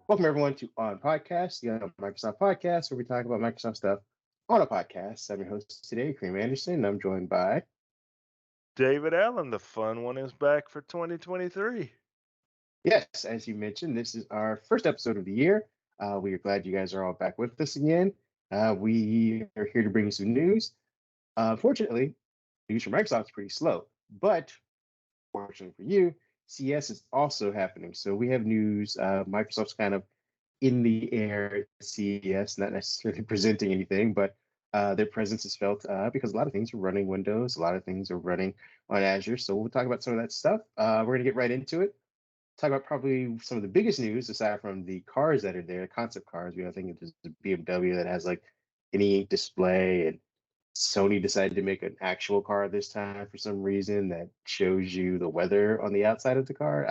Welcome everyone to OnPodcast, the Microsoft podcast, where we talk about Microsoft stuff on a podcast. I'm your host today, Kareem Anderson, and I'm joined by David Allen, the fun one is back for 2023. yes, as you mentioned, this is our first episode of the year. We are glad you guys are all back with us again. We are here to bring you some news. Fortunately, news from Microsoft is pretty slow, but fortunately for you, CS is also happening. So we have news. Microsoft's kind of in the air at CES, not necessarily presenting anything, but their presence is felt because a lot of things are running Windows, a lot of things are running on Azure. So we'll talk about some of that stuff. We're going to get right into it. Talk about probably some of the biggest news aside from the cars that are there, concept cars. I think it's the BMW that has like an e-ink display, and Sony decided to make an actual car this time for some reason that shows you the weather on the outside of the car.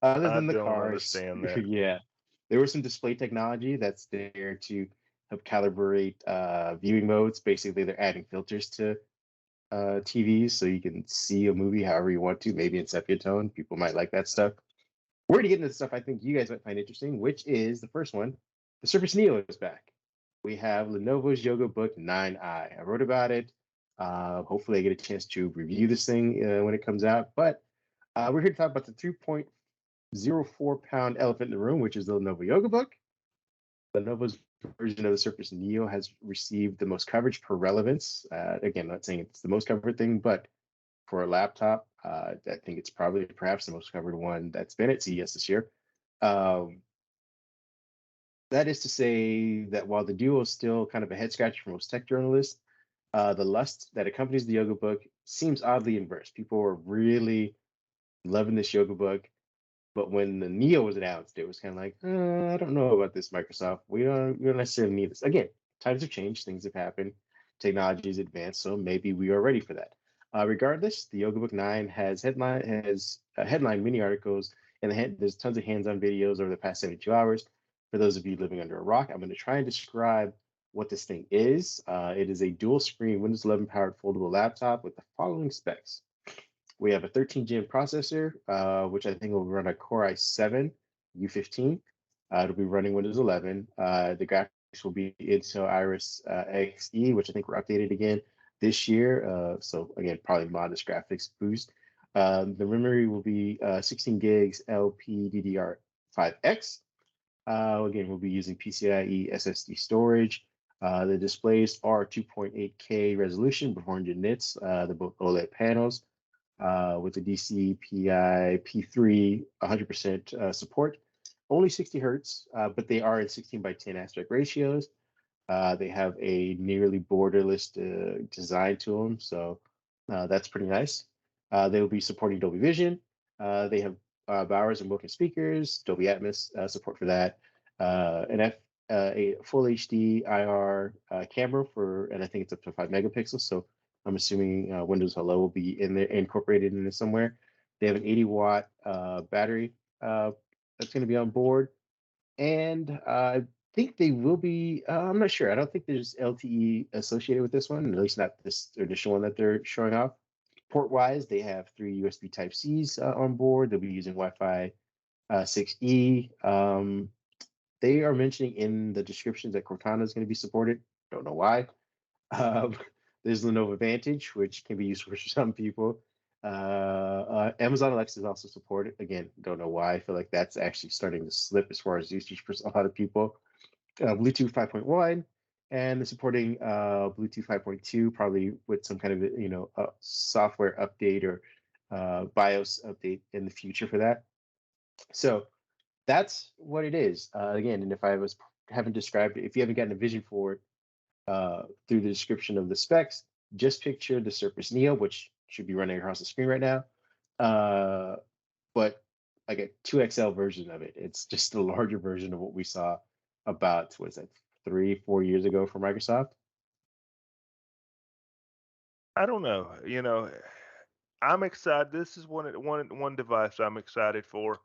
Other I than the don't cars, understand that. yeah, there was some display technology that's there to help calibrate viewing modes. Basically, they're adding filters to TVs so you can see a movie however you want to, maybe in sepia tone. People might like that stuff. We're gonna get into stuff I think you guys might find interesting, which is the first one. The Surface Neo is back. We have Lenovo's Yoga Book 9i. I wrote about it. Hopefully, I get a chance to review this thing when it comes out. But we're here to talk about the 3.04 pound elephant in the room, which is the Lenovo Yoga Book. Lenovo's version of the Surface Neo has received the most coverage per relevance. Again, I'm not saying it's the most covered thing, but for a laptop, I think it's probably perhaps the most covered one that's been at CES this year. Um, that is to say that while the Duo is still kind of a head scratcher for most tech journalists, the lust that accompanies the Yoga Book seems oddly inverse. People are really loving this Yoga Book. But when the Neo was announced, it was kind of like, I don't know about this, Microsoft. We don't necessarily need this. Again, times have changed, things have happened, technology is advanced, so maybe we are ready for that. Regardless, the Yoga Book 9 has headline mini articles, and there's tons of hands-on videos over the past 72 hours. For those of you living under a rock, I'm going to try and describe what this thing is. It is a dual-screen Windows 11 powered foldable laptop with the following specs. We have a 13 gen processor, which I think will run a Core i7 U15. It'll be running Windows 11. The graphics will be Intel Iris Xe, which I think were updated again this year. So again, probably modest graphics boost. The memory will be 16 gigs LPDDR5X. Again, we'll be using PCIe SSD storage. The displays are 2.8K resolution, 400 nits. They're both OLED panels with the DCI P3 100% support. Only 60 hertz, but they are in 16 by 10 aspect ratios. They have a nearly borderless design to them, so that's pretty nice. They will be supporting Dolby Vision. They have Bowers and Wilkins speakers, Dolby Atmos support for that, a full HD IR camera and I think it's up to 5 megapixels. So I'm assuming Windows Hello will be in there, incorporated in there somewhere. They have an 80-watt battery that's going to be on board, and I think they will be. I'm not sure. I don't think there's LTE associated with this one, at least not this initial one that they're showing off. Port wise, they have three USB Type Cs on board. They'll be using Wi-Fi 6E. They are mentioning in the descriptions that Cortana is going to be supported. Don't know why. Um, there's Lenovo Vantage, which can be useful for some people. Amazon Alexa is also supported. Again, don't know why. I feel like that's actually starting to slip as far as usage for a lot of people. Bluetooth 5.1, and they're supporting Bluetooth 5.2, probably with some kind of software update or BIOS update in the future for that. So that's what it is. Again, and if I haven't described it, if you haven't gotten a vision for it through the description of the specs, just picture the Surface Neo, which should be running across the screen right now, but like a 2XL version of it. It's just a larger version of what we saw about, what is that, 3-4 years ago for Microsoft. I don't know. I'm excited. This is one device I'm excited for,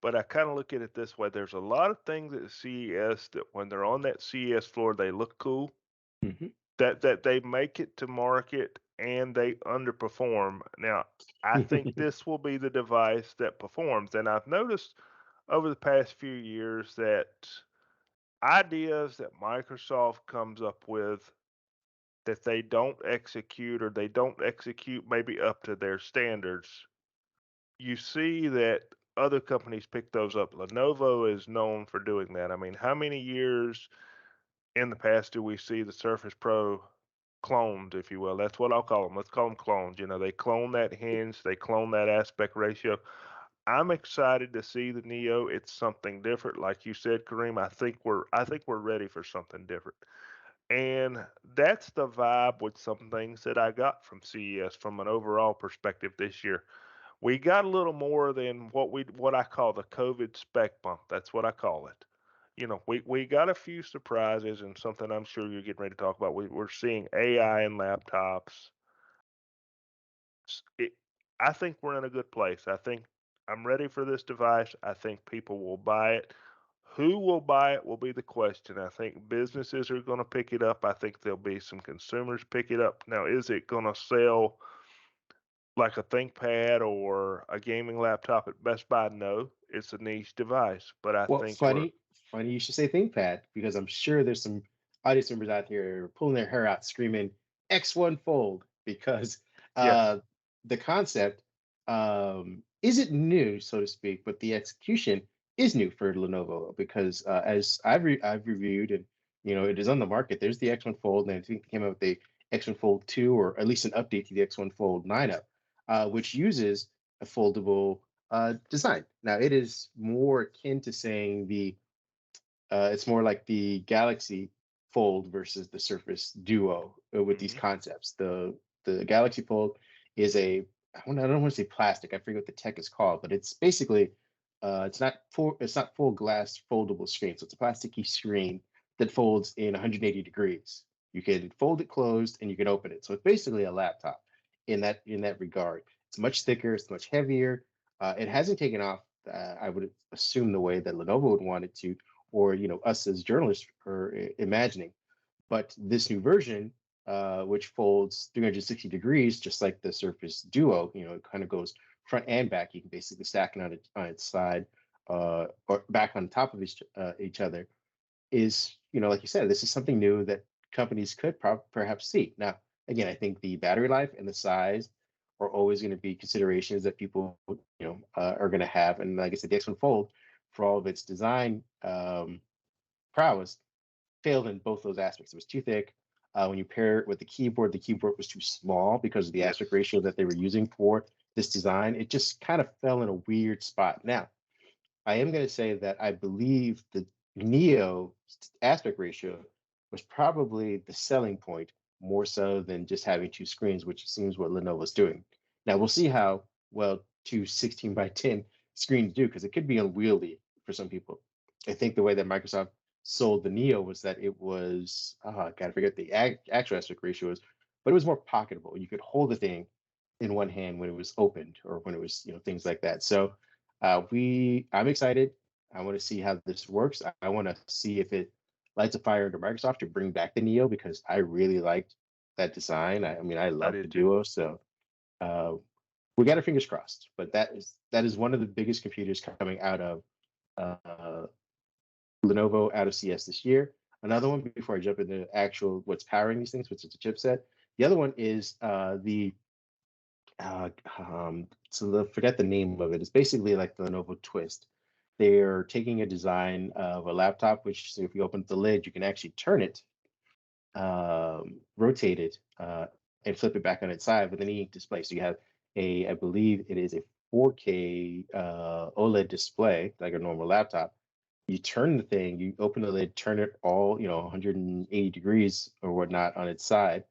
but I kind of look at it this way. There's a lot of things at CES that when they're on that CES floor, they look cool. Mm-hmm. That they make it to market and they underperform. Now, I think this will be the device that performs. And I've noticed over the past few years that ideas that Microsoft comes up with that they don't execute or they don't execute maybe up to their standards, you see that other companies pick those up. Lenovo is known for doing that. I mean, how many years in the past do we see the Surface Pro cloned, if you will? That's what I'll call them. Let's call them clones. You know, they clone that hinge, they clone that aspect ratio. I'm excited to see the Neo. It's something different, like you said, Kareem. I think we're ready for something different. And that's the vibe with some things that I got from CES from an overall perspective this year. We got a little more than what I call the COVID spec bump. That's what I call it. You know, we got a few surprises and something I'm sure you're getting ready to talk about. We're seeing AI in laptops. It, I think we're in a good place. I think I'm ready for this device. I think people will buy it. Who will buy it will be the question. I think businesses are going to pick it up. I think there'll be some consumers pick it up. Now, is it going to sell like a ThinkPad or a gaming laptop at Best Buy? No, it's a niche device, but I Well, think we're funny you should say ThinkPad because I'm sure there's some audience members out here pulling their hair out, screaming X1 Fold because yes. uh, the concept isn't new, so to speak, but the execution is new for Lenovo because as I've reviewed and it is on the market. There's the X1 Fold, and I think they came out with the X1 Fold 2 or at least an update to the X1 Fold 9 which uses a foldable design. Now, it is more akin to saying it's more like the Galaxy Fold versus the Surface Duo with these Hmm. concepts. The Galaxy Fold is I don't want to say plastic. I forget what the tech is called, but it's basically it's not full glass foldable screen. So it's a plasticky screen that folds in 180 degrees. You can fold it closed and you can open it. So it's basically a laptop in that regard. It's much thicker. It's much heavier. It hasn't taken off. I would assume the way that Lenovo would want it to, or us as journalists are imagining. But this new version, which folds 360 degrees, just like the Surface Duo, it kind of goes front and back. You can basically stack it on its side or back on top of each other. Is like you said, this is something new that companies could perhaps see. Now, again, I think the battery life and the size are always going to be considerations that people are going to have. And like I said, the X1 Fold, for all of its design prowess, failed in both those aspects. It was too thick. When you pair it with the keyboard was too small because of the Yes. aspect ratio that they were using for this design. It just kind of fell in a weird spot. Now, I am going to say that I believe the Neo aspect ratio was probably the selling point more so than just having two screens, which seems what Lenovo's doing. Now we'll see how well two 16 by 10 screens do because it could be unwieldy for some people. I think the way that Microsoft sold the Neo was that it was, I gotta forget the actual aspect ratio is, but it was more pocketable. You could hold the thing in one hand when it was opened or when it was, things like that. So I'm excited. I want to see how this works. I want to see if it lights a fire under Microsoft to bring back the Neo because I really liked that design. I mean, I I love the did too. Duo, so uh, we got our fingers crossed. But that is one of the biggest computers coming out of uh, Lenovo out of CS this year. Another one before I jump into actual what's powering these things, which is the chipset. The other one is the forget the name of it. It's basically like the Lenovo Twist. They're taking a design of a laptop, which so if you open the lid, you can actually turn it, rotate it, and flip it back on its side with an e-ink display. So you have I believe it is a 4K OLED display, like a normal laptop. You turn the thing, you open the lid, turn it all, 180 degrees or whatnot on its side,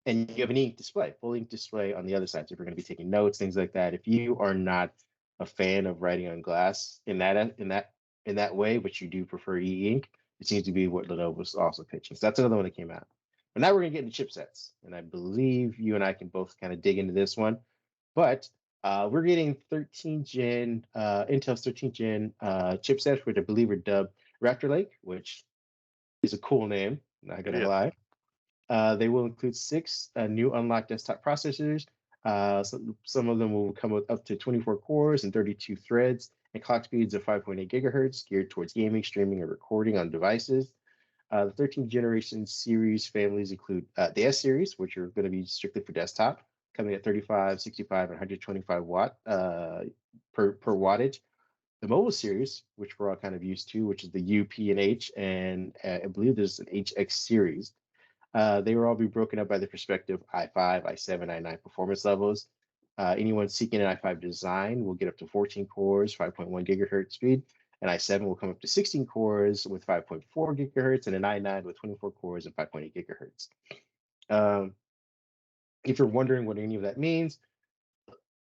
and you have an ink display, full ink display on the other side. So if you're going to be taking notes, things like that, if you are not a fan of writing on glass in that way, but you do prefer e-ink, it seems to be what Lenovo's also pitching. So that's another one that came out. But now we're going to get into chipsets, and I believe you and I can both kind of dig into this one. But we're getting 13 gen Intel's 13 gen chipsets, which I believe are dubbed Raptor Lake, which is a cool name. Not It gonna is. lie. They will include six new unlocked desktop processors, Some of them will come with up to 24 cores and 32 threads and clock speeds of 5.8 gigahertz, geared towards gaming, streaming, and recording on devices. The 13th generation series families include the S series, which are going to be strictly for desktop, coming at 35, 65, and 125 watt per wattage. The mobile series, which we're all kind of used to, which is the U, P, and H, and I believe there's an HX series. They will all be broken up by the respective i5, i7, i9 performance levels. Anyone seeking an i5 design will get up to 14 cores, 5.1 gigahertz speed, and i7 will come up to 16 cores with 5.4 gigahertz, and an i9 with 24 cores and 5.8 gigahertz. If you're wondering what any of that means,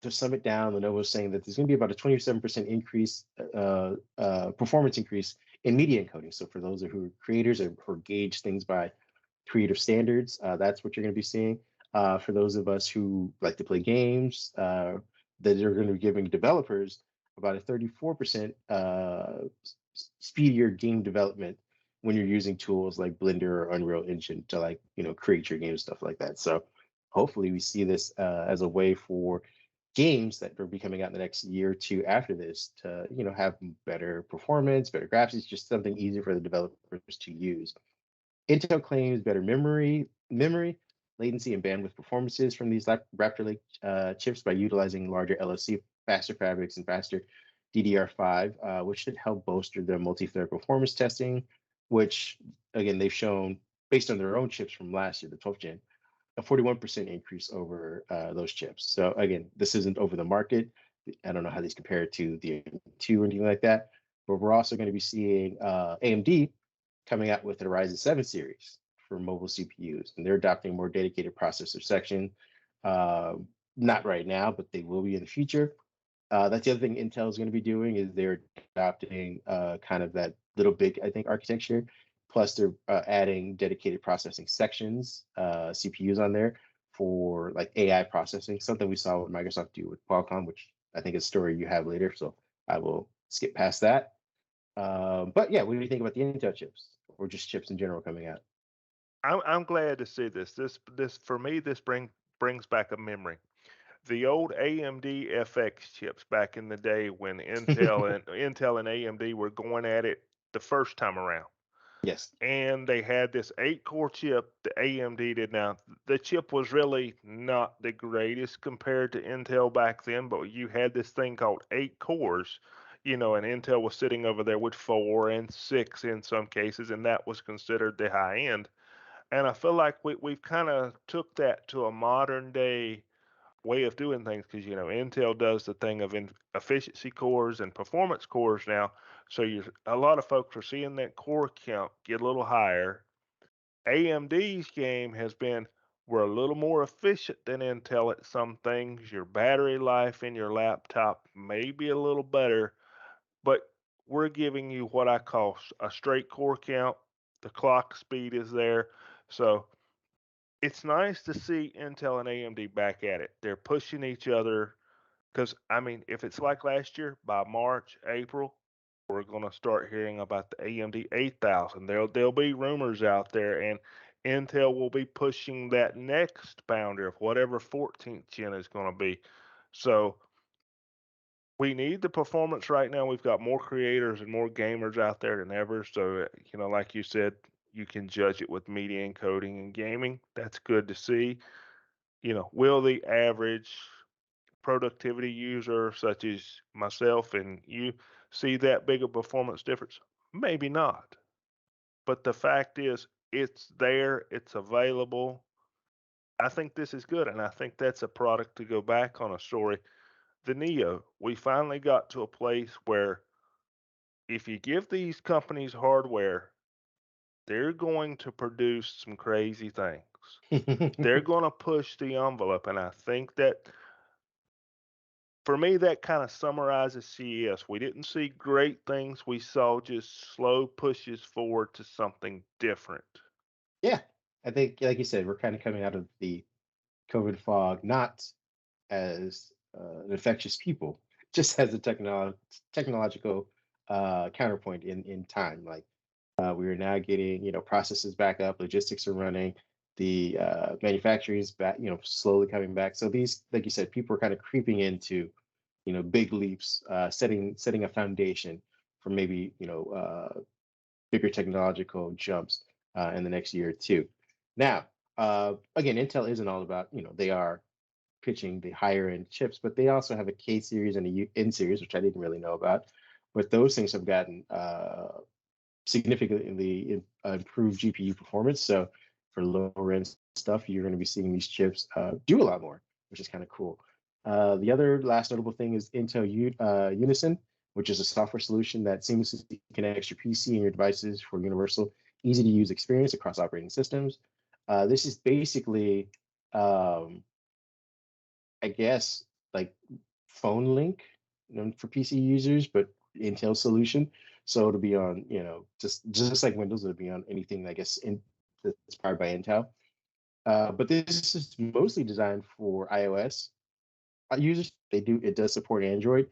to sum it down, Lenovo is saying that there's going to be about a 27% increase, performance increase in media encoding. So for those who are creators or gauge things by creative standards, that's what you're going to be seeing. For those of us who like to play games, that are going to be giving developers about a 34% speedier game development when you're using tools like Blender or Unreal Engine to create your game, stuff like that. So hopefully we see this as a way for games that will be coming out in the next year or two after this to have better performance, better graphics, just something easier for the developers to use. Intel claims better memory, latency, and bandwidth performances from these Raptor Lake chips by utilizing larger LFC, faster fabrics, and faster DDR5, which should help bolster their multi-thread performance testing, which, again, they've shown, based on their own chips from last year, the 12th gen, a 41% increase over those chips. So, again, this isn't over the market. I don't know how these compare to the M2 or anything like that, but we're also going to be seeing AMD coming out with the Ryzen 7 series for mobile CPUs, and they're adopting a more dedicated processor section. Not right now, but they will be in the future. That's the other thing Intel is going to be doing, is they're adopting kind of that little big, I think, architecture. Plus, they're adding dedicated processing sections, CPUs on there for like AI processing, something we saw what Microsoft do with Qualcomm, which I think is a story you have later. So I will skip past that. But yeah, what do you think about the Intel chips or just chips in general coming out? I'm glad to see this. This for me, this brings back a memory. The old AMD FX chips back in the day when Intel and AMD were going at it the first time around. Yes. And they had this 8-core chip the AMD did. Now, the chip was really not the greatest compared to Intel back then, but you had this thing called 8 cores, and Intel was sitting over there with 4 and 6 in some cases, and that was considered the high end. And I feel like we've kind of took that to a modern day way of doing things because Intel does the thing of efficiency cores and performance cores now. So a lot of folks are seeing that core count get a little higher. AMD's game has been, we're a little more efficient than Intel at some things. Your battery life in your laptop may be a little better, but we're giving you what I call a straight core count. The clock speed is there. So it's nice to see Intel and AMD back at it. They're pushing each other because, I mean, if it's like last year, by March, April, we're going to start hearing about the AMD 8000. There'll be rumors out there, and Intel will be pushing that next boundary of whatever 14th gen is going to be. So we need the performance right now. We've got more creators and more gamers out there than ever. So, like you said, you can judge it with media encoding and gaming. That's good to see. Will the average productivity user, such as myself and you, see that big a performance difference? Maybe not. But the fact is, it's there, it's available. I think this is good, and I think that's a product to go back on a story. The Neo, we finally got to a place where if you give these companies hardware, they're going to produce some crazy things. They're going to push the envelope, and I think that for me, that kind of summarizes CES. We didn't see great things. We saw just slow pushes forward to something different. Yeah, I think, like you said, we're kind of coming out of the COVID fog, not as an infectious people, just as a technological counterpoint in time. Like we are now getting, processes back up, logistics are running. The manufacturing is back, slowly coming back. So these, like you said, people are kind of creeping into, big leaps, setting a foundation for maybe, bigger technological jumps in the next year or two. Now, again, Intel isn't all about, they are pitching the higher end chips, but they also have a K series and a N series, which I didn't really know about. But those things have gotten significantly improved GPU performance. So for lower end stuff, you're going to be seeing these chips do a lot more, which is kind of cool. The other last notable thing is Intel Unison, which is a software solution that seamlessly connects your PC and your devices for universal, easy to use experience across operating systems. This is basically, um, I guess, like phone link, for PC users, but Intel solution. So it'll be on, just like Windows, it'll be on anything, I guess, that's powered by Intel. But this is mostly designed for iOS users. It does support Android,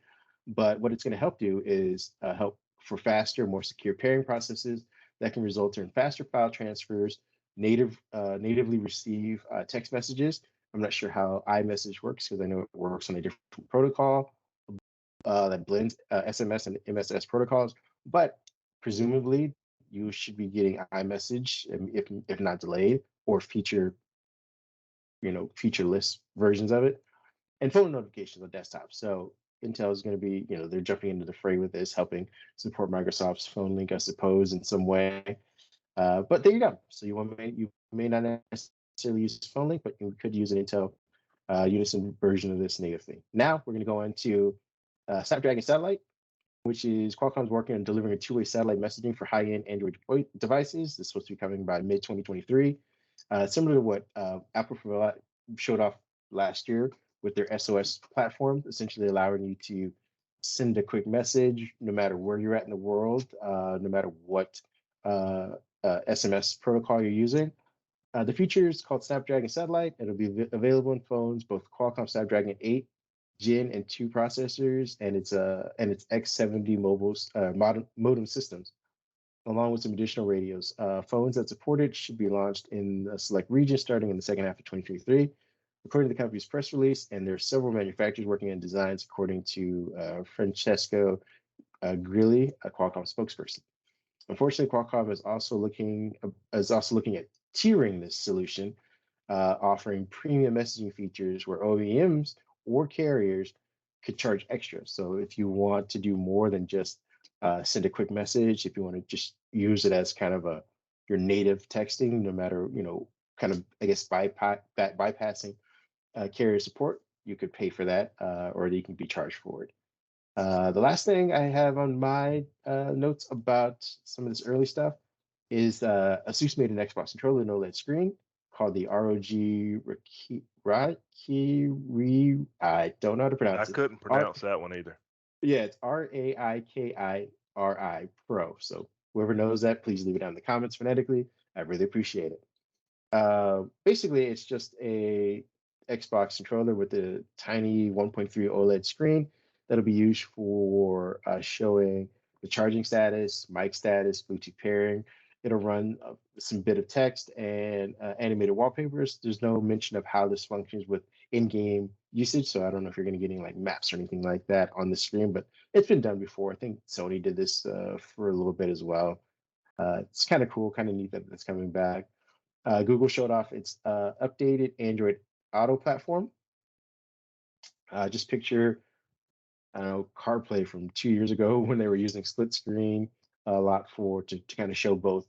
but what it's going to help do is help for faster, more secure pairing processes that can result in faster file transfers, natively receive text messages. I'm not sure how iMessage works because I know it works on a different protocol that blends SMS and MSS protocols, but presumably you should be getting iMessage if not delayed or featureless versions of it, and phone notifications on desktop. So Intel is going to be, they're jumping into the fray with this, helping support Microsoft's phone link, I suppose, in some way. But there you go. So you may not necessarily use phone link, but you could use an Intel Unison version of this native thing. Now we're going to go into Snapdragon Satellite, which is Qualcomm's working on delivering a two-way satellite messaging for high-end Android devices. This is supposed to be coming by mid-2023. Similar to what Apple showed off last year with their SOS platform, essentially allowing you to send a quick message no matter where you're at in the world, no matter what SMS protocol you're using. The feature is called Snapdragon Satellite. It'll be available in phones, both Qualcomm Snapdragon 8 Gen and 2 processors, and its X70 modem systems, along with some additional radios. Phones that support it should be launched in a select regions starting in the second half of 2023, according to the company's press release. And there are several manufacturers working on designs, according to Francesco Grilli, a Qualcomm spokesperson. Unfortunately, Qualcomm is also looking at tiering this solution, offering premium messaging features where OEMs or carriers could charge extra. So if you want to do more than just send a quick message, if you want to just use it as kind of your native texting, no matter, kind of, I guess, bypassing carrier support, you could pay for that, or you can be charged for it. The last thing I have on my notes about some of this early stuff is Asus made an Xbox controller with an OLED screen called the Raikiri. I don't know how to I pronounce it. couldn't pronounce that one either. Yeah, it's Raikiri Pro. So whoever knows that, please leave it down in the comments phonetically. I really appreciate it. Basically, it's just a Xbox controller with a tiny 1.3 OLED screen that'll be used for showing the charging status, mic status, Bluetooth pairing. It'll run some bit of text and animated wallpapers. There's no mention of how this functions with in-game usage, so I don't know if you're going to get any like maps or anything like that on the screen, but it's been done before. I think Sony did this for a little bit as well. It's kind of cool, kind of neat that it's coming back. Google showed off its updated Android Auto platform. Just picture, I don't know, CarPlay from 2 years ago when they were using split screen a lot to kind of show both,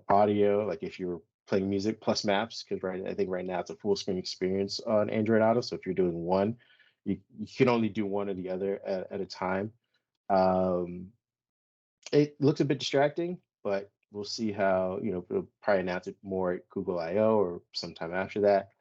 audio, like if you're playing music plus maps, because I think right now it's a full screen experience on Android Auto. So if you're doing one, you can only do one or the other at a time. It looks a bit distracting, but we'll see how, it'll probably announce it more at Google I/O or sometime after that.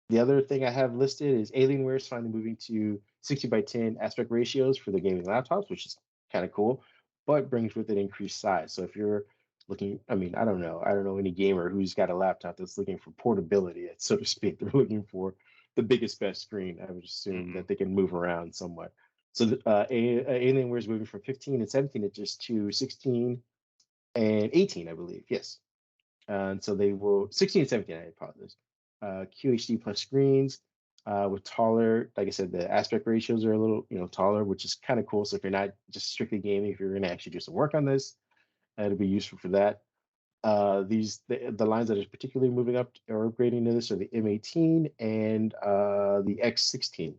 The other thing I have listed is Alienware is finally moving to 60:10 aspect ratios for the gaming laptops, which is kind of cool, but brings with it increased size. So if you're looking, I mean, I don't know any gamer who's got a laptop that's looking for portability, so to speak. They're looking for the biggest, best screen. I would assume that they can move around somewhat. So Alienware is moving from 15 and 17 inches to 16 and 18, I believe. Yes. And so they will 16 and 17, I apologize. QHD plus screens with taller, like I said, the aspect ratios are a little, taller, which is kind of cool. So if you're not just strictly gaming, if you're going to actually do some work on this, it'll be useful for that. The lines that are particularly moving up or upgrading to this are the M18 and the X16.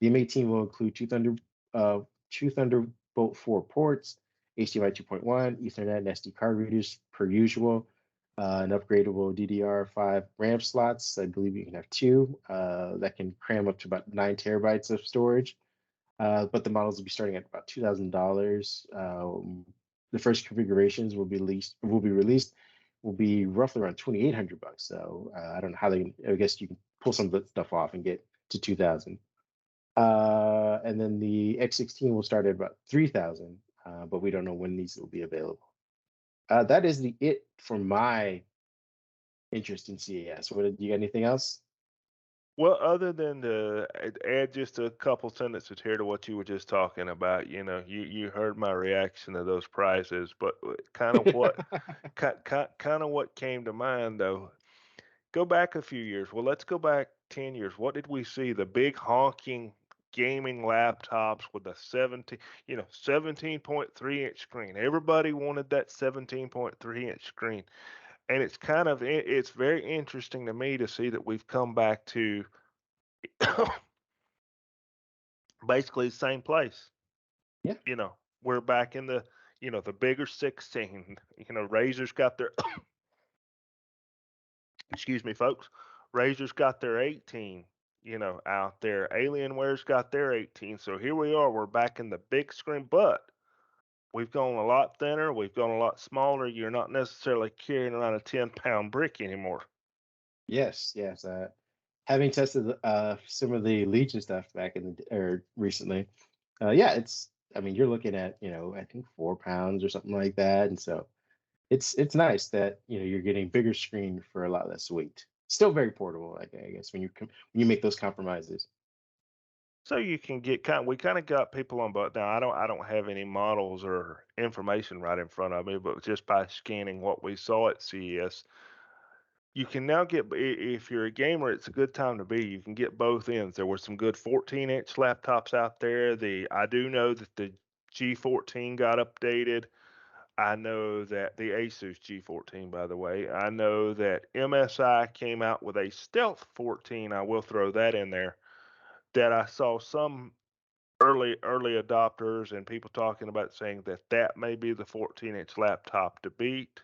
The M18 will include two Thunderbolt 4 ports, HDMI 2.1, Ethernet, and SD card readers per usual, an upgradable DDR5 RAM slots. I believe you can have two that can cram up to about 9 terabytes of storage. But the models will be starting at about $2,000. The first configurations will be roughly around 2,800 bucks. So I don't know how they. I guess you can pull some of that stuff off and get to 2,000. And then the X16 will start at about 3,000, but we don't know when these will be available. That is it for my interest in CES. Do you got anything else? Well, other than to add just a couple sentences here to what you were just talking about, you heard my reaction to those prices, but kind of what came to mind though. Go back a few years. Well, let's go back 10 years. What did we see? The big honking gaming laptops with a 17.3-inch screen. Everybody wanted that 17.3-inch screen. And it's very interesting to me to see that we've come back to basically the same place. Yeah. We're back in the bigger 16. Razer's got their excuse me, folks. Razer's got their 18, out there. Alienware's got their 18. So here we are. We're back in the big screen, but we've gone a lot thinner. We've gone a lot smaller. You're not necessarily carrying around a 10-pound brick anymore. Yes, yes. Having tested some of the Legion stuff back or recently, yeah, I mean, you're looking at, I think 4 pounds or something like that, and so it's nice that you're getting bigger screen for a lot less weight. Still very portable, I guess, when you make those compromises. So you can we kind of got people on, but now I don't have any models or information right in front of me, but just by scanning what we saw at CES, you can now if you're a gamer, it's a good time to be. You can get both ends. There were some good 14-inch laptops out there. I do know that the G14 got updated. I know that the Asus G14, by the way. I know that MSI came out with a Stealth 14. I will throw that in there. That I saw some early adopters and people talking about saying that may be the 14-inch laptop to beat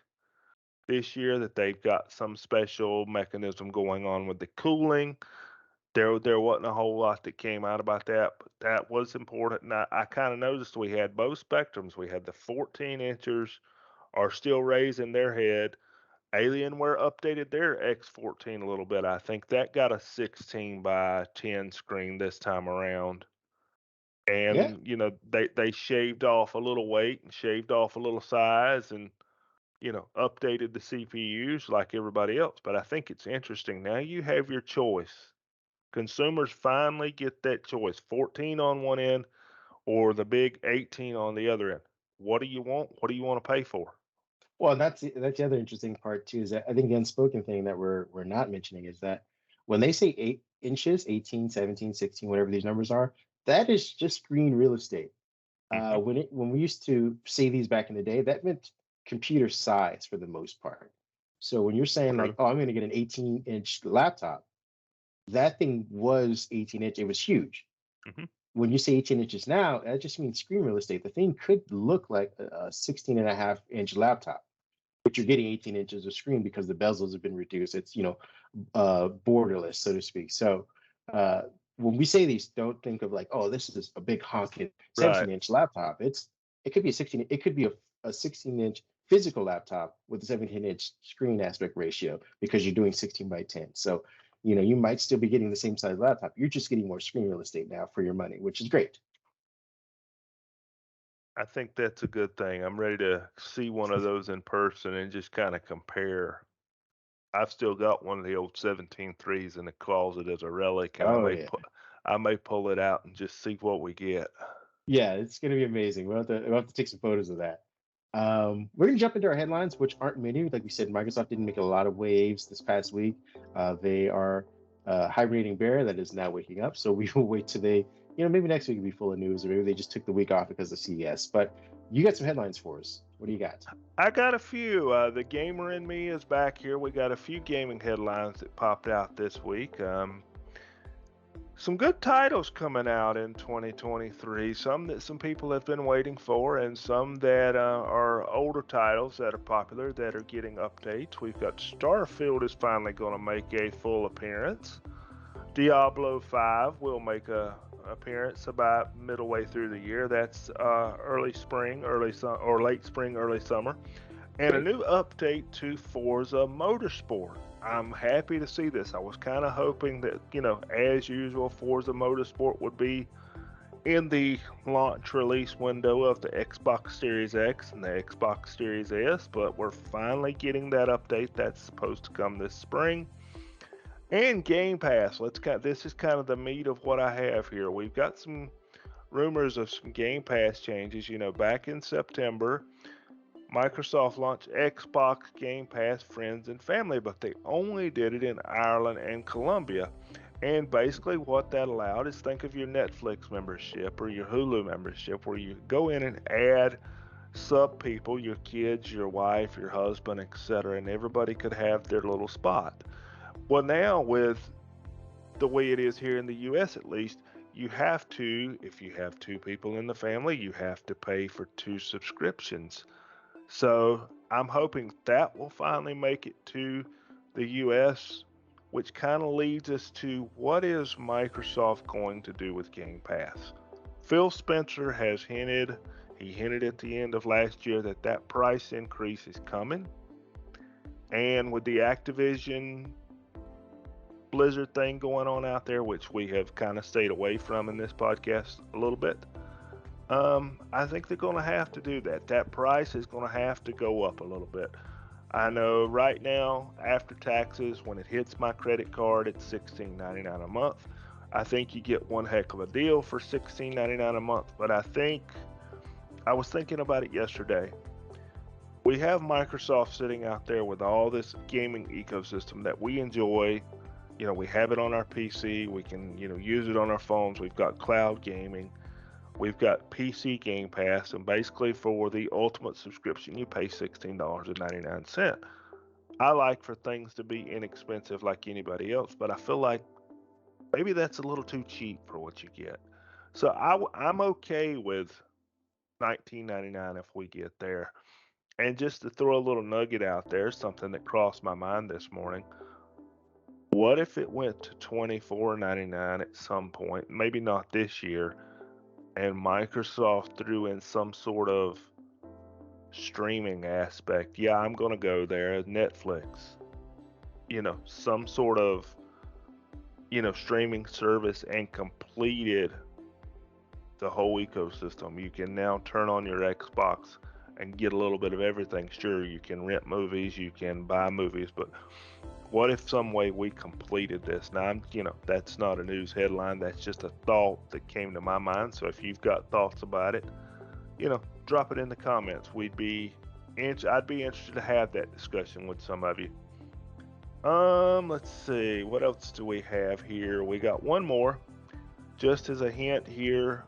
this year, that they've got some special mechanism going on with the cooling. There wasn't a whole lot that came out about that, but that was important. And I kind of noticed we had both spectrums. We had the 14 inchers are still raising their head. Alienware updated their X14 a little bit. I think that got a 16 by 10 screen this time around. Yeah. And they shaved off a little weight and shaved off a little size and updated the CPUs like everybody else. But I think it's interesting. Now you have your choice. Consumers finally get that choice: 14 on one end or the big 18 on the other end. What do you want? What do you want to pay for? Well, that's the other interesting part too, is that I think the unspoken thing that we're not mentioning is that when they say 8 inches, 18, 17, 16, whatever these numbers are, that is just screen real estate. Hmm. When we used to say these back in the day, that meant computer size for the most part. So when you're saying like, True. oh, I'm going to get an 18-inch laptop, that thing was 18 inch. It was huge. Hmm. When you say 18 inches now, that just means screen real estate. The thing could look like a 16 and a half inch laptop, but you're getting 18 inches of screen because the bezels have been reduced. It's, borderless, so to speak. So uh, when we say these, don't think of like, oh, this is a big honking Right. 17-inch laptop. It could be a 16. It could be a 16-inch physical laptop with a 17-inch screen aspect ratio because you're doing 16 by 10. So you might still be getting the same size laptop. You're just getting more screen real estate now for your money, which is great. I think that's a good thing. I'm ready to see one of those in person and just kind of compare. I've still got one of the old 17.3s in the closet as a relic, and Oh yeah. I may pull it out and just see what we get. Yeah, it's gonna be amazing. We'll have to take some photos of that. We're gonna jump into our headlines, which aren't many. Like we said, Microsoft didn't make a lot of waves this past week. They are hibernating bear that is now waking up. So we will wait till maybe next week will be full of news, or maybe they just took the week off because of CES. But you got some headlines for us. What do you got? I got a few. The gamer in me is back here. We got a few gaming headlines that popped out this week. Some good titles coming out in 2023. Some that some people have been waiting for, and some that are older titles that are popular that are getting updates. We've got Starfield is finally going to make a full appearance. Diablo 5 will make a appearance about middle way through the year. That's early spring, or late spring, early summer, and a Great. new update to Forza Motorsport. I'm happy to see this. I was kind of hoping that, as usual, Forza Motorsport would be in the launch release window of the Xbox Series X and the Xbox Series S, but we're finally getting that update that's supposed to come this spring. And Game Pass. This is kind of the meat of what I have here. We've got some rumors of some Game Pass changes. Back in September, Microsoft launched Xbox Game Pass Friends and Family, but they only did it in Ireland and Colombia. And basically, what that allowed is, think of your Netflix membership or your Hulu membership, where you go in and add sub people, your kids, your wife, your husband, etc., and everybody could have their little spot. Well, now, with the way it is here in the US at least, you have to, if you have two people in the family, you have to pay for two subscriptions. So I'm hoping that will finally make it to the US, which kind of leads us to, what is Microsoft going to do with Game Pass? Phil Spencer has he hinted at the end of last year that that price increase is coming. And with the Activision Blizzard thing going on out there, which we have kind of stayed away from in this podcast a little bit, I think they're going to have to do that. That price is going to have to go up a little bit. I know right now, after taxes, when it hits my credit card, it's $16.99 a month. I think you get one heck of a deal for $16.99 a month. But I was thinking about it yesterday. We have Microsoft sitting out there with all this gaming ecosystem that we enjoy. We have it on our PC. We can, use it on our phones. We've got cloud gaming. We've got PC Game Pass, and basically for the ultimate subscription, you pay $16.99. I like for things to be inexpensive like anybody else, but I feel like maybe that's a little too cheap for what you get. So I'm okay with $19.99 if we get there. And just to throw a little nugget out there, something that crossed my mind this morning. What if it went to $24.99 at some point? Maybe not this year, and Microsoft threw in some sort of streaming aspect. Yeah, I'm going to go there. Netflix, some sort of, streaming service, and completed the whole ecosystem. You can now turn on your Xbox and get a little bit of everything. Sure, you can rent movies, you can buy movies, but what if some way we completed this? Now, that's not a news headline. That's just a thought that came to my mind. So if you've got thoughts about it, drop it in the comments. I'd be interested to have that discussion with some of you. Let's see. What else do we have here? We got one more. Just as a hint here,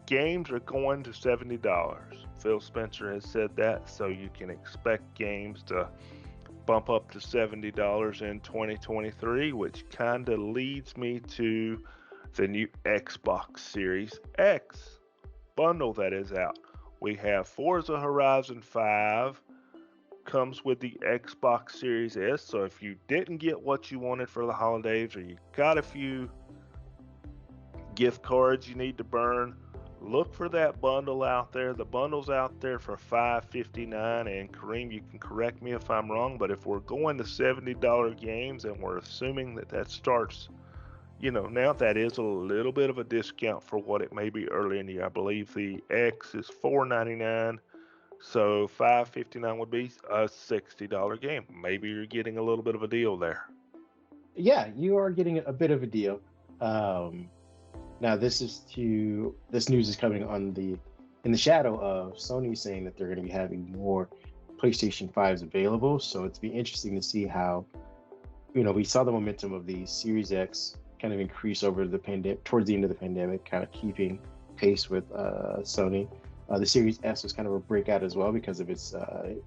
games are going to $70. Phil Spencer has said that, so you can expect games to bump up to $70 in 2023, which kind of leads me to the new Xbox Series X bundle that is out. We have Forza Horizon 5 comes with the Xbox Series S, so if you didn't get what you wanted for the holidays, or you got a few gift cards you need to burn, look for that bundle out there. The bundle's out there for $5.59, and Kareem, you can correct me if I'm wrong, but if we're going to $70 games and we're assuming that starts, now that is a little bit of a discount for what it may be early in the year. I believe the X is $4.99, so $5.59 would be a $60 game. Maybe you're getting a little bit of a deal there. Yeah, you are getting a bit of a deal. Now this news is coming on the in the shadow of Sony saying that they're going to be having more PlayStation 5s available. So it's be interesting to see how, we saw the momentum of the Series X kind of increase over the pandemic, towards the end of the pandemic, kind of keeping pace with Sony. The Series S was kind of a breakout as well because of its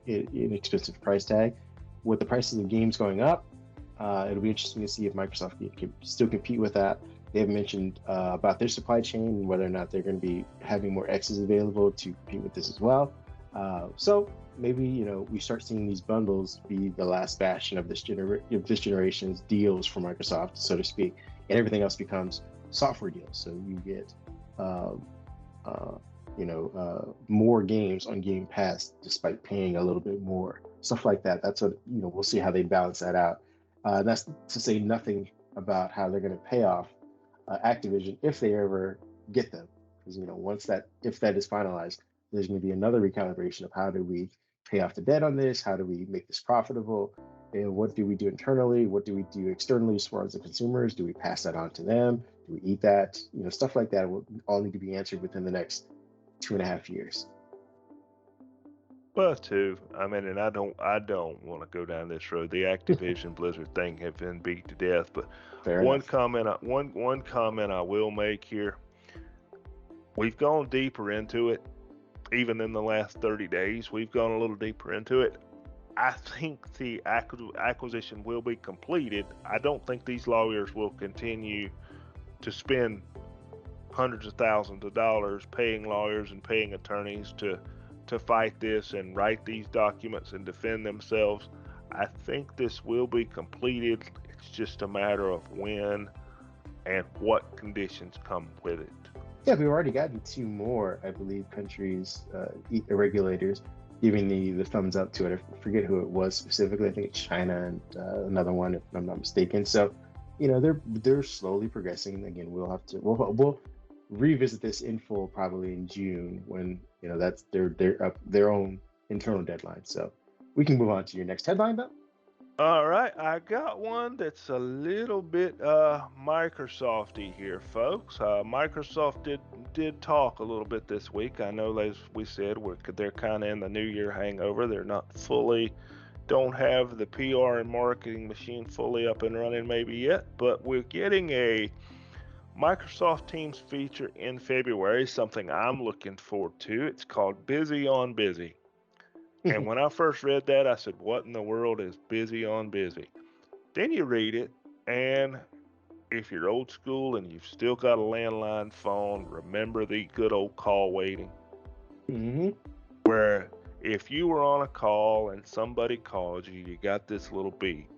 inexpensive price tag. With the prices of games going up, it'll be interesting to see if Microsoft can still compete with that. They have mentioned about their supply chain and whether or not they're going to be having more X's available to compete with this as well. So maybe we start seeing these bundles be the last bastion of this generation's deals for Microsoft, so to speak, and everything else becomes software deals. So you get more games on Game Pass despite paying a little bit more, stuff like that. That's what we'll see how they balance that out. That's to say nothing about how they're going to pay off Activision if they ever get them, because if that is finalized, there's going to be another recalibration of how do we pay off the debt on this, how do we make this profitable, and what do we do internally, what do we do externally as far as the consumers, do we pass that on to them, do we eat that, stuff like that will all need to be answered within the next 2.5 years. Well, too. I mean, and I don't want to go down this road. The Activision Blizzard thing have been beat to death. But one comment I will make here: we've gone deeper into it. Even in the last 30 days, we've gone a little deeper into it. I think the acquisition will be completed. I don't think these lawyers will continue to spend hundreds of thousands of dollars paying lawyers and paying attorneys to fight this and write these documents and defend themselves. I think this will be completed. It's just a matter of when and what conditions come with it. Yeah, we've already gotten 2 more, I believe, countries, regulators, giving the thumbs up to it. I forget who it was specifically. I think it's China and another one, if I'm not mistaken. So, they're slowly progressing. Again, we'll revisit this in full probably in June when that's their own internal deadline. So we can move on to your next headline, though. All right, I got one that's a little bit Microsofty here, folks. Microsoft did talk a little bit this week. I know, as we said, they're kind of in the New Year hangover. They're not don't have the PR and marketing machine fully up and running maybe yet, but we're getting a Microsoft Teams feature in February, something I'm looking forward to. It's called Busy on Busy. And when I first read that, I said, what in the world is Busy on Busy? Then you read it, and if you're old school and you've still got a landline phone, remember the good old call waiting. Mm-hmm. Where if you were on a call and somebody called you, you got this little beep.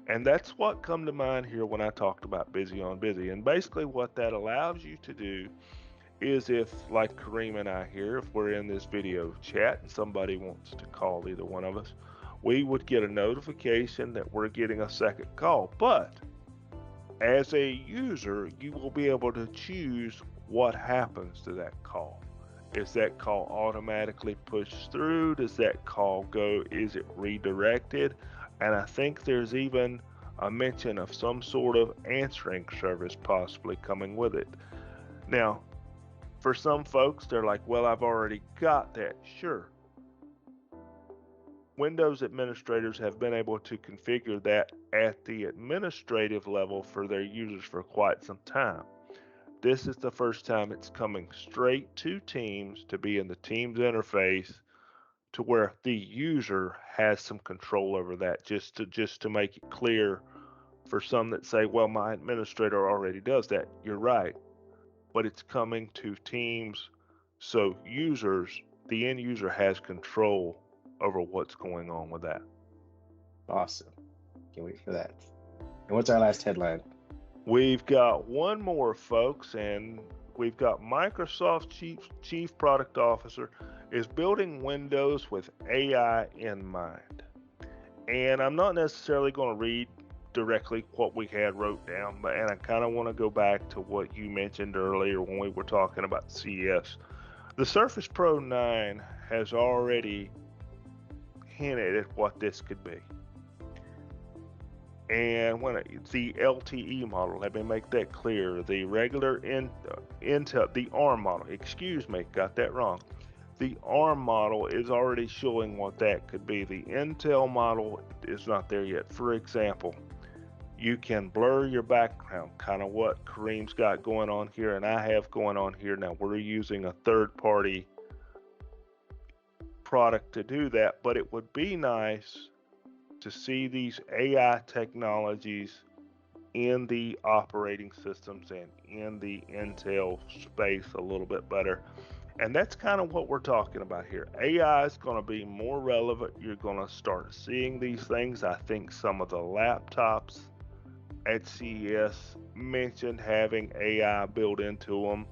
And that's what come to mind here when I talked about Busy on Busy. And basically what that allows you to do is, if, like Kareem and I here, if we're in this video chat and somebody wants to call either one of us, we would get a notification that we're getting a second call. But as a user, you will be able to choose what happens to that call. Is that call automatically pushed through? Does that call go? Is it redirected? And I think there's even a mention of some sort of answering service possibly coming with it. Now, for some folks, they're like, well, I've already got that. Sure. Windows administrators have been able to configure that at the administrative level for their users for quite some time. This is the first time it's coming straight to Teams to be in the Teams interface, to where the user has some control over that, just to make it clear for some that say, well, my administrator already does that. You're right. But it's coming to Teams, so the end user has control over what's going on with that. Awesome. Can't wait for that. And what's our last headline? We've got one more, folks, and we've got Microsoft Chief Product Officer is building Windows with AI in mind. And I'm not necessarily going to read directly what we had wrote down, and I kind of want to go back to what you mentioned earlier when we were talking about CES. The Surface Pro 9 has already hinted at what this could be. And when the LTE model, let me make that clear. The regular Intel, the ARM model, excuse me, got that wrong. The ARM model is already showing what that could be. The Intel model is not there yet. For example, you can blur your background, kind of what Kareem's got going on here and I have going on here. Now, we're using a third party product to do that, but it would be nice to see these AI technologies in the operating systems and in the Intel space a little bit better. And that's kind of what we're talking about here. AI is going to be more relevant. You're going to start seeing these things. I think some of the laptops at CES mentioned having AI built into them.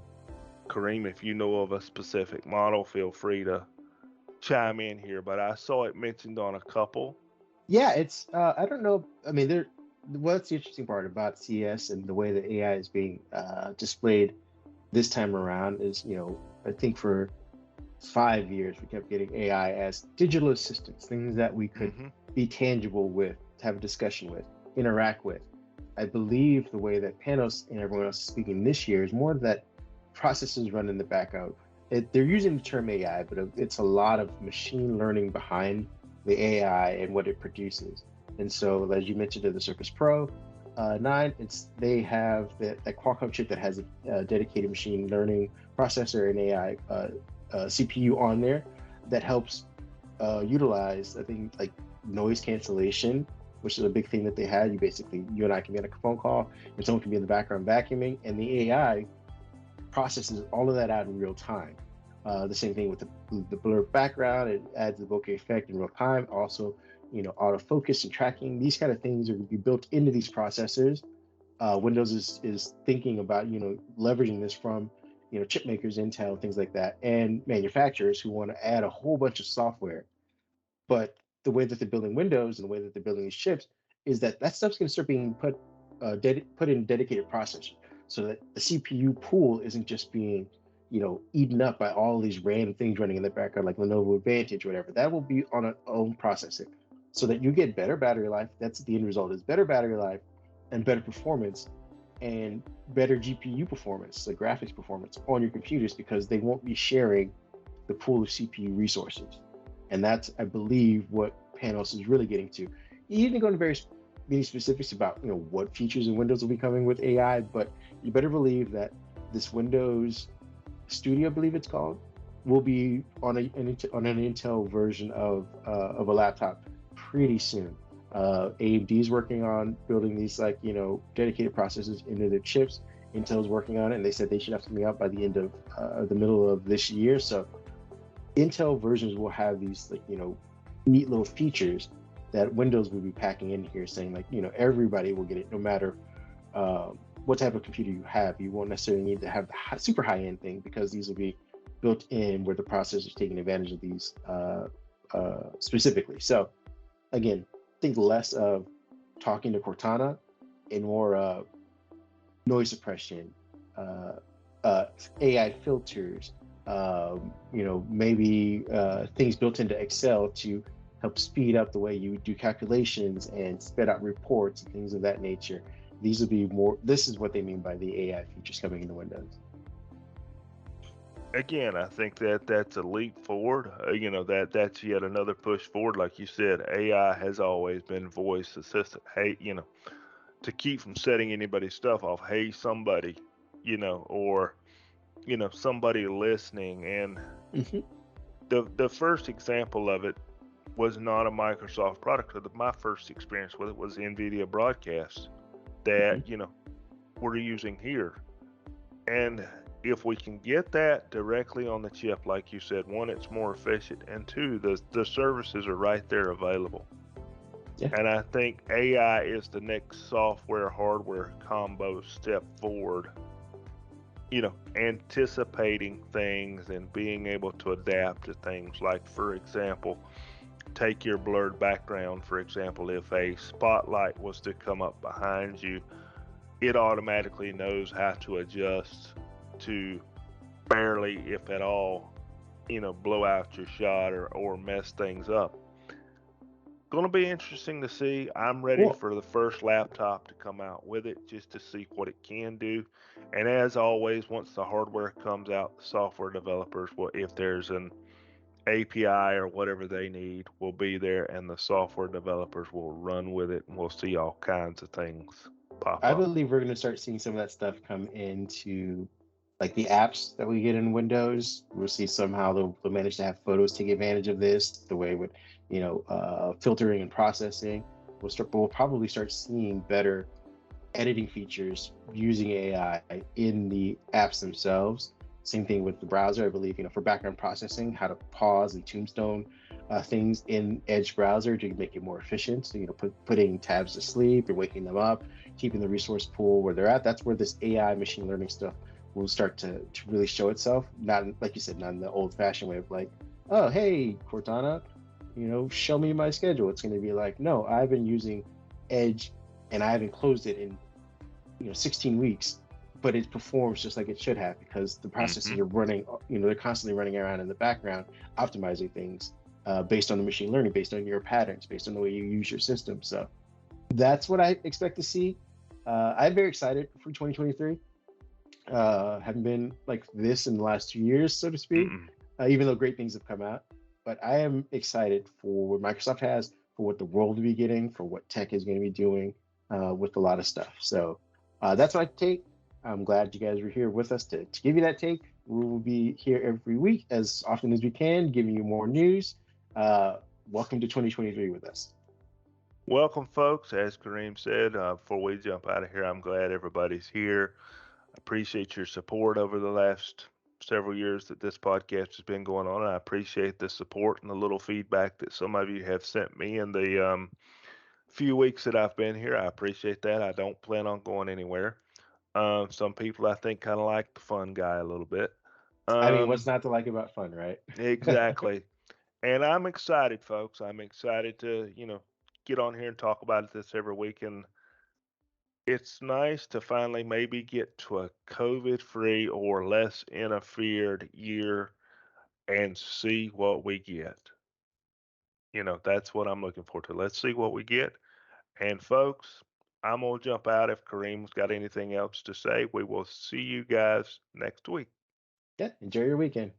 Kareem, if you know of a specific model, feel free to chime in here, but I saw it mentioned on a couple. Yeah, it's I don't know. I mean, there. What's the interesting part about CS and the way that AI is being displayed this time around is, I think for 5 years we kept getting AI as digital assistants, things that we could Hmm. be tangible with, have a discussion with, interact with. I believe the way that Panos and everyone else is speaking this year is more that processes run in the background. They're using the term AI, but it's a lot of machine learning behind the AI and what it produces. And so, as you mentioned in the Surface Pro 9, they have that Qualcomm chip that has a dedicated machine learning processor and AI CPU on there that helps utilize, I think, like noise cancellation, which is a big thing that they had. You and I can be on a phone call, and someone can be in the background vacuuming, and the AI processes all of that out in real time. The same thing with the blurred background; it adds the bokeh effect in real time. Also, autofocus and tracking. These kind of things are going to be built into these processors. Windows is thinking about leveraging this from chip makers, Intel, things like that, and manufacturers who want to add a whole bunch of software. But the way that they're building Windows and the way that they're building these chips is that stuff's going to start being put in dedicated processors, so that the CPU pool isn't just being eaten up by all these random things running in the background like Lenovo Advantage or whatever. That will be on its own processor, so that you get better battery life. That's the end result: is better battery life and better performance and better GPU performance, the graphics performance on your computers, because they won't be sharing the pool of CPU resources. And that's, I believe, what Panos is really getting to. He didn't go into very many specifics about what features in Windows will be coming with AI, but you better believe that this Windows Studio, I believe it's called, will be on on an Intel version of a laptop pretty soon. AMD is working on building these dedicated processors into their chips. Intel's working on it, and they said they should have something out by the end of the middle of this year. So Intel versions will have these neat little features that Windows will be packing in here, saying everybody will get it, no matter what type of computer you have. You won't necessarily need to have the super high end thing, because these will be built in where the processor is taking advantage of these specifically. So again, think less of talking to Cortana and more noise suppression, uh, AI filters, maybe things built into Excel to help speed up the way you do calculations and spit out reports and things of that nature. These will be more. This is what they mean by the AI features coming into Windows. Again, I think that that's a leap forward. That's yet another push forward. Like you said, AI has always been voice assistant. Hey, to keep from setting anybody's stuff off. Hey, somebody, or somebody listening. And Mm-hmm. the first example of it was not a Microsoft product. My first experience with it was NVIDIA Broadcast that Mm-hmm. we're using here. And if we can get that directly on the chip, like you said, one, it's more efficient, and two, the services are right there available. Yeah. And I think AI is the next software hardware combo step forward. Anticipating things and being able to adapt to things. Like, for example, take your blurred background. For example, if a spotlight was to come up behind you, it automatically knows how to adjust to barely, if at all, blow out your shot or mess things up. Going to be interesting to see. I'm ready Well, for the first laptop to come out with it just to see what it can do. And as always, once the hardware comes out, the software developers will, if there's an API or whatever they need, will be there, and the software developers will run with it, and we'll see all kinds of things pop I up. believe we're going to start seeing some of that stuff come into like the apps that we get in Windows. We'll see somehow they'll manage to have photos take advantage of this, the way with, filtering and processing. We'll probably start seeing better editing features using AI in the apps themselves. Same thing with the browser. I believe, for background processing, how to pause and tombstone things in Edge browser to make it more efficient. So, putting tabs to sleep and waking them up, keeping the resource pool where they're at. That's where this AI machine learning stuff will start to really show itself. Not, like you said, not in the old fashioned way of like, oh, hey, Cortana, show me my schedule. It's going to be like, no, I've been using Edge and I haven't closed it in 16 weeks, but it performs just like it should have because the Hmm. processes are running, they're constantly running around in the background, optimizing things based on the machine learning, based on your patterns, based on the way you use your system. So that's what I expect to see. I'm very excited for 2023. Haven't been like this in the last 2 years, so to speak, Mm-mm. even though great things have come out. But I am excited for what Microsoft has, for what the world will be getting, for what tech is going to be doing with a lot of stuff. So that's my take. I'm glad you guys were here with us to give you that take. We will be here every week as often as we can, giving you more news. Uh, Welcome to 2023 with us. Welcome, folks. As Kareem said, before we jump out of here, I'm glad everybody's here. Appreciate your support over the last several years that this podcast has been going on. I appreciate the support and the little feedback that some of you have sent me in the few weeks that I've been here. I appreciate that. I don't plan on going anywhere. Some people I think kind of like the fun guy a little bit. I mean, what's Um, not to like about fun, right? exactly. And I'm excited, folks. I'm excited to, get on here and talk about this every week. And it's nice to finally maybe get to a COVID free or less interfered year and see what we get. That's what I'm looking forward to. Let's see what we get. And folks, I'm going to jump out. If Kareem's got anything else to say, we will see you guys next week. Yeah, enjoy your weekend.